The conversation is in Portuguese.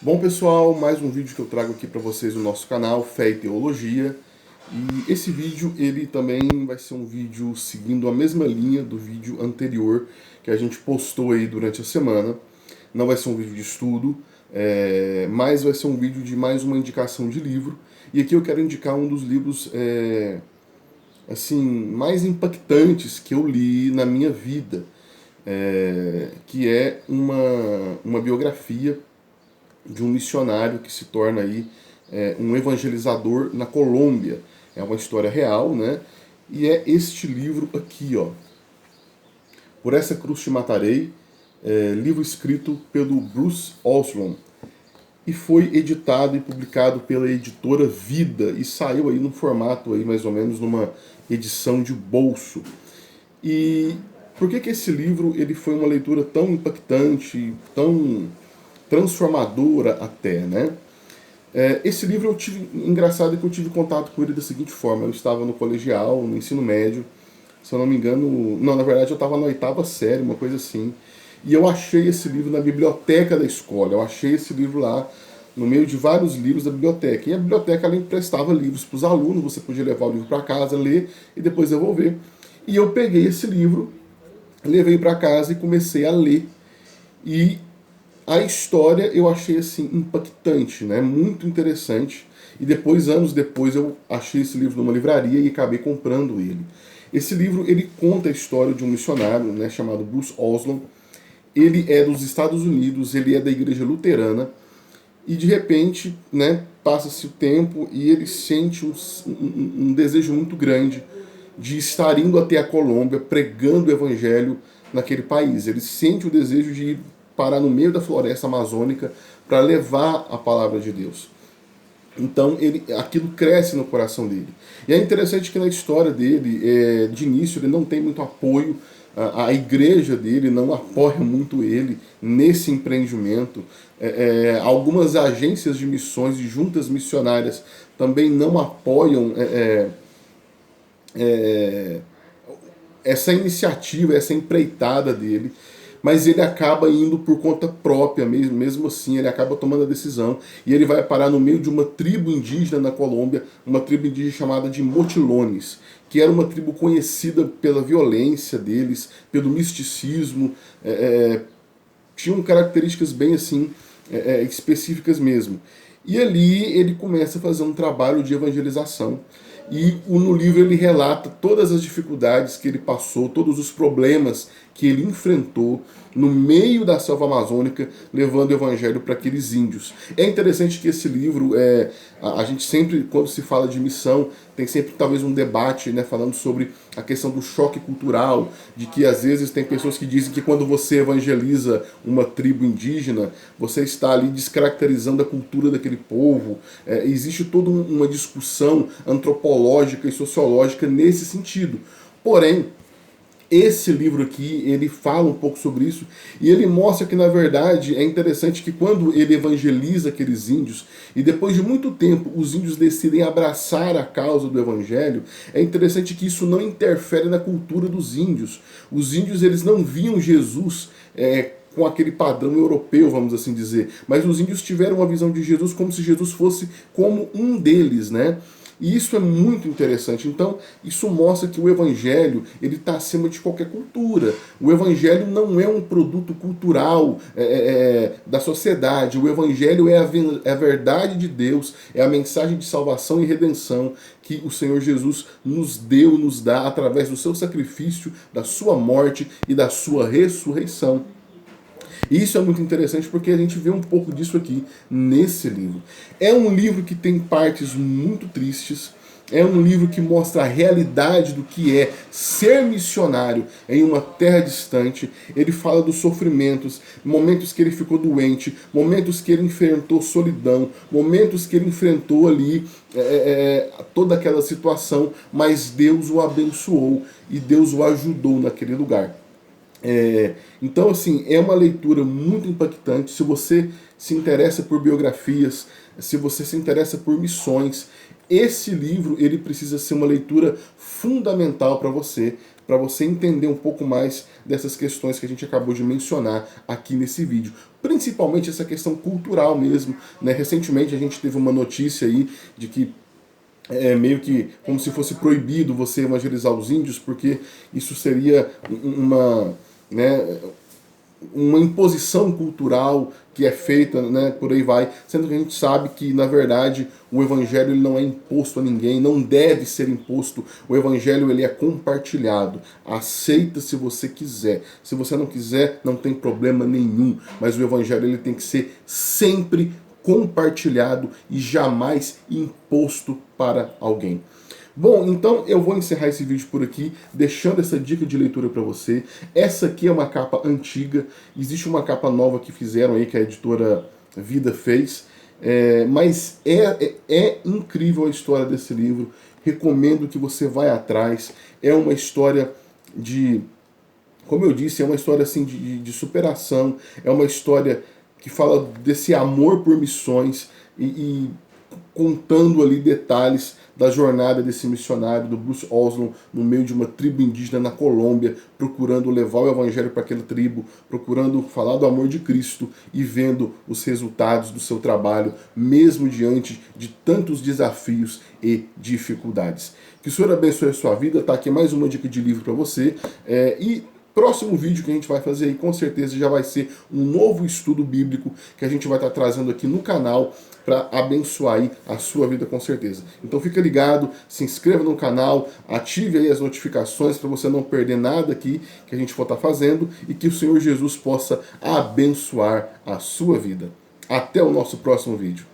Bom pessoal, mais um vídeo que eu trago aqui para vocês no nosso canal Fé e Teologia. E esse vídeo ele também vai ser um vídeo seguindo a mesma linha do vídeo anterior que a gente postou aí durante a semana. Não vai ser um vídeo de estudo, mas vai ser um vídeo de mais uma indicação de livro. E aqui eu quero indicar um dos livros assim mais impactantes que eu li na minha vida, que é uma biografia de um missionário que se torna aí um evangelizador na Colômbia. É uma história real, né? E é este livro aqui, ó. Por essa cruz te matarei, livro escrito pelo Bruce Osborn. E foi editado e publicado pela editora Vida e saiu aí no formato aí mais ou menos numa edição de bolso. E por que que esse livro ele foi uma leitura tão impactante, tão transformadora até, né? Esse livro engraçado que eu tive contato com ele da seguinte forma: eu estava no colegial, no ensino médio, se eu não me engano, não, na verdade eu estava na oitava série, uma coisa assim, e eu achei esse livro na biblioteca da escola. Eu achei esse livro lá no meio de vários livros da biblioteca, e a biblioteca ela emprestava livros para os alunos, você podia levar o livro para casa, ler e depois devolver. E eu peguei esse livro, levei para casa e comecei a ler. E a história eu achei assim impactante, né? Muito interessante. E depois, anos depois, eu achei esse livro numa livraria e acabei comprando ele. Esse livro ele conta a história de um missionário, né, chamado Bruce Osborn. Ele é dos Estados Unidos, ele é da igreja luterana e de repente, né, passa-se o tempo e ele sente um desejo muito grande de estar indo até a Colômbia pregando o evangelho naquele país. Ele sente o desejo de ir parar no meio da floresta amazônica para levar a palavra de Deus. Então aquilo cresce no coração dele. E é interessante que na história dele, de início, ele não tem muito apoio. A igreja dele não apoia muito ele nesse empreendimento. Algumas agências de missões e juntas missionárias também não apoiam essa iniciativa, essa empreitada dele, mas ele acaba indo por conta própria, mesmo assim, ele acaba tomando a decisão, e ele vai parar no meio de uma tribo indígena na Colômbia, uma tribo indígena chamada de Motilones, que era uma tribo conhecida pela violência deles, pelo misticismo, tinham características bem assim, específicas mesmo. E ali ele começa a fazer um trabalho de evangelização. E no livro ele relata todas as dificuldades que ele passou, todos os problemas que ele enfrentou no meio da selva amazônica, levando o evangelho para aqueles índios. É interessante que esse livro, a gente sempre, quando se fala de missão, tem sempre talvez um debate, né, falando sobre a questão do choque cultural, de que às vezes tem pessoas que dizem que quando você evangeliza uma tribo indígena, você está ali descaracterizando a cultura daquele povo. Existe toda uma discussão antropológica e sociológica nesse sentido. Porém, esse livro aqui, ele fala um pouco sobre isso e ele mostra que, na verdade, é interessante que quando ele evangeliza aqueles índios e depois de muito tempo os índios decidem abraçar a causa do evangelho, é interessante que isso não interfere na cultura dos índios. Os índios, eles não viam Jesus com aquele padrão europeu, vamos assim dizer, mas os índios tiveram uma visão de Jesus como se Jesus fosse como um deles, né? E isso é muito interessante. Então, isso mostra que o evangelho ele está acima de qualquer cultura. O evangelho não é um produto cultural da sociedade. O evangelho é a verdade de Deus, é a mensagem de salvação e redenção que o Senhor Jesus nos deu, nos dá através do seu sacrifício, da sua morte e da sua ressurreição. E isso é muito interessante porque a gente vê um pouco disso aqui nesse livro. É um livro que tem partes muito tristes, é um livro que mostra a realidade do que é ser missionário em uma terra distante. Ele fala dos sofrimentos, momentos que ele ficou doente, momentos que ele enfrentou solidão, momentos que ele enfrentou ali toda aquela situação, mas Deus o abençoou e Deus o ajudou naquele lugar. Então, assim, é uma leitura muito impactante. Se você se interessa por biografias, se você se interessa por missões, esse livro ele precisa ser uma leitura fundamental para você, para você entender um pouco mais dessas questões que a gente acabou de mencionar aqui nesse vídeo. Principalmente essa questão cultural mesmo, né? Recentemente a gente teve uma notícia aí de que é meio que como se fosse proibido você evangelizar os índios, porque isso seria uma, né, uma imposição cultural que é feita, né, por aí vai, sendo que a gente sabe que, na verdade, o evangelho ele não é imposto a ninguém, não deve ser imposto. O evangelho ele é compartilhado. Aceita se você quiser. Se você não quiser, não tem problema nenhum. Mas o evangelho ele tem que ser sempre compartilhado e jamais imposto para alguém. Bom, então eu vou encerrar esse vídeo por aqui, deixando essa dica de leitura para você. Essa aqui é uma capa antiga, existe uma capa nova que fizeram aí, que a editora Vida fez, mas é incrível a história desse livro, recomendo que você vá atrás. É uma história de, como eu disse, é uma história assim de superação, é uma história que fala desse amor por missões e contando ali detalhes da jornada desse missionário, do Bruce Oslo, no meio de uma tribo indígena na Colômbia, procurando levar o evangelho para aquela tribo, procurando falar do amor de Cristo e vendo os resultados do seu trabalho, mesmo diante de tantos desafios e dificuldades. Que o Senhor abençoe a sua vida. Tá aqui mais uma dica de livro para você. E próximo vídeo que a gente vai fazer aí, com certeza, já vai ser um novo estudo bíblico que a gente vai estar trazendo aqui no canal para abençoar aí a sua vida, com certeza. Então fica ligado, se inscreva no canal, ative aí as notificações para você não perder nada aqui que a gente for estar fazendo e que o Senhor Jesus possa abençoar a sua vida. Até o nosso próximo vídeo.